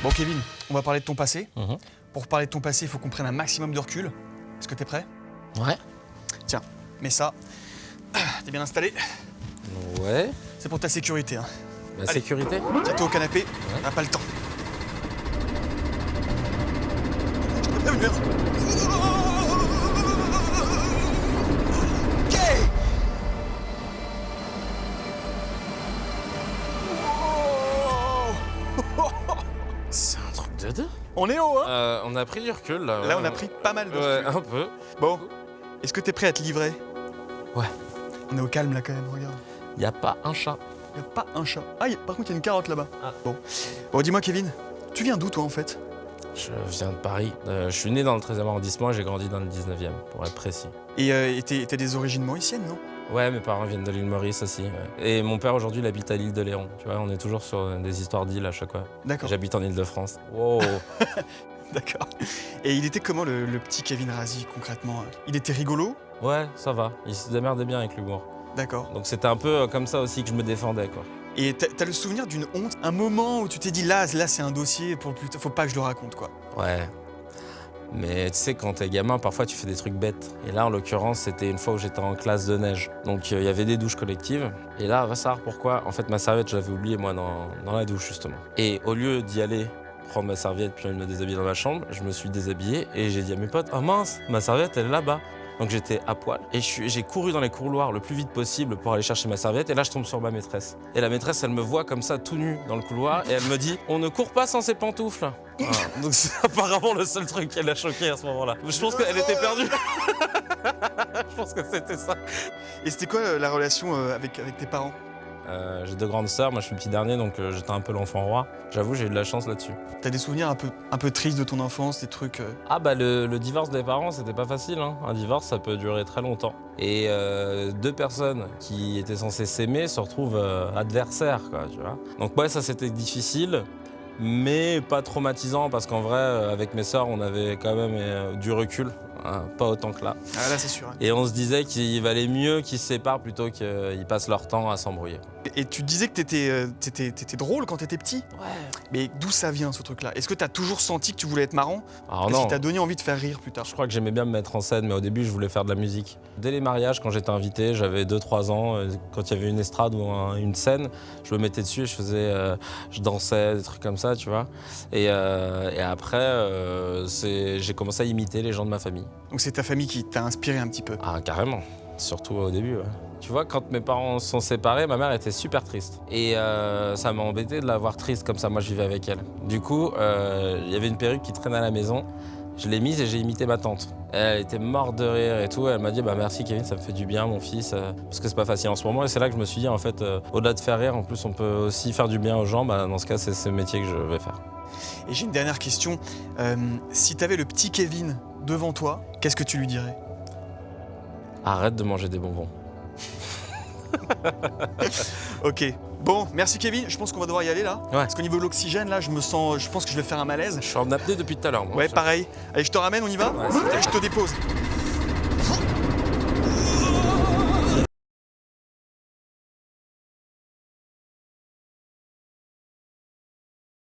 Bon Kevin, on va parler de ton passé. Mhm. Pour parler de ton passé, il faut qu'on prenne un maximum de recul. Est-ce que t'es prêt? Ouais. Tiens, mets ça. T'es bien installé? Ouais. C'est pour ta sécurité. Hein. La Allez. sécurité. Tiens-toi au canapé, on n'a pas le temps. Ok. C'est un truc de deux. On est haut, hein? On a pris du recul là. Là, on a pris pas mal de Ouais, recul. un peu. Bon, est-ce que t'es prêt à te livrer? Ouais. On est au calme là quand même, regarde. Y a pas un chat. Y a pas un chat. Ah, par contre, il y a une carotte là-bas. Ah. Bon, dis-moi Kevin, tu viens d'où toi en fait? Je viens de Paris. Je suis né dans le 13e arrondissement et j'ai grandi dans le 19e, pour être précis. Et t'es des origines mauriciennes, non? Ouais, mes parents viennent de l'île Maurice aussi. Ouais. Et mon père aujourd'hui, il habite à l'île de Léron. Tu vois, on est toujours sur des histoires d'îles à chaque fois. D'accord. J'habite en Île-de-France. Wow. D'accord. Et il était comment le petit Kevin Razi concrètement? Il était rigolo? Ouais, ça va. Il se démerdait bien avec l'humour. D'accord. Donc c'était un peu comme ça aussi que je me défendais, quoi. Et t'as le souvenir d'une honte? Un moment où tu t'es dit là c'est un dossier pour plus tard, faut pas que je le raconte quoi. Ouais. Mais tu sais, quand t'es gamin, parfois tu fais des trucs bêtes. Et là, en l'occurrence, c'était une fois où j'étais en classe de neige. Donc il y avait des douches collectives. Et là, va savoir pourquoi. En fait, ma serviette, je l'avais oubliée, moi, dans la douche, justement. Et au lieu d'y aller prendre ma serviette puis me déshabiller dans ma chambre, je me suis déshabillé et j'ai dit à mes potes, oh mince, ma serviette, elle est là-bas. Donc j'étais à poil et j'ai couru dans les couloirs le plus vite possible pour aller chercher ma serviette et là je tombe sur ma maîtresse. Et la maîtresse elle me voit comme ça tout nu dans le couloir et elle me dit on ne court pas sans ses pantoufles. Voilà. Donc c'est apparemment le seul truc qui l'a choqué à ce moment-là. Je pense qu'elle était perdue. Je pense que c'était ça. Et c'était quoi la relation avec tes parents? J'ai deux grandes sœurs, moi je suis le petit dernier donc j'étais un peu l'enfant roi. J'avoue j'ai eu de la chance là-dessus. T'as des souvenirs un peu tristes de ton enfance, des trucs... Ah bah le divorce des parents c'était pas facile, hein. Un divorce ça peut durer très longtemps. Et deux personnes qui étaient censées s'aimer se retrouvent adversaires quoi, tu vois. Donc ouais ça c'était difficile, mais pas traumatisant parce qu'en vrai avec mes sœurs on avait quand même du recul. Hein, pas autant que là. Ah là c'est sûr. Hein. Et on se disait qu'il valait mieux qu'ils se séparent plutôt qu'ils passent leur temps à s'embrouiller. Et tu disais que t'étais drôle quand t'étais petit? Ouais. Mais d'où ça vient ce truc-là? Est-ce que t'as toujours senti que tu voulais être marrant? Alors Est-ce non. qui t'a donné envie de faire rire plus tard? Je crois que j'aimais bien me mettre en scène, mais au début, je voulais faire de la musique. Dès les mariages, quand j'étais invité, j'avais 2-3 ans, quand il y avait une estrade ou une scène, je me mettais dessus et je dansais, des trucs comme ça, tu vois. Et après, j'ai commencé à imiter les gens de ma famille. Donc c'est ta famille qui t'a inspiré un petit peu? Ah, carrément. Surtout au début, ouais. Tu vois, quand mes parents sont séparés, ma mère était super triste. Et ça m'a embêté de la voir triste comme ça. Moi, je vivais avec elle. Du coup, il y avait une perruque qui traînait à la maison. Je l'ai mise et j'ai imité ma tante. Elle était morte de rire et tout. Elle m'a dit bah merci Kevin, ça me fait du bien mon fils, parce que c'est pas facile en ce moment. Et c'est là que je me suis dit en fait, au-delà de faire rire, en plus on peut aussi faire du bien aux gens. Bah, dans ce cas, c'est ce métier que je vais faire. Et j'ai une dernière question. Si t'avais le petit Kevin devant toi, qu'est-ce que tu lui dirais? Arrête de manger des bonbons. Ok. Bon, merci Kevin. Je pense qu'on va devoir y aller là. Ouais. Parce qu'au niveau de l'oxygène, là, je pense que je vais faire un malaise. Je suis en apnée depuis tout à l'heure. moi. Ouais, pareil. Allez, je te ramène, on y va? Ouais, c'est Allez, je te dépose.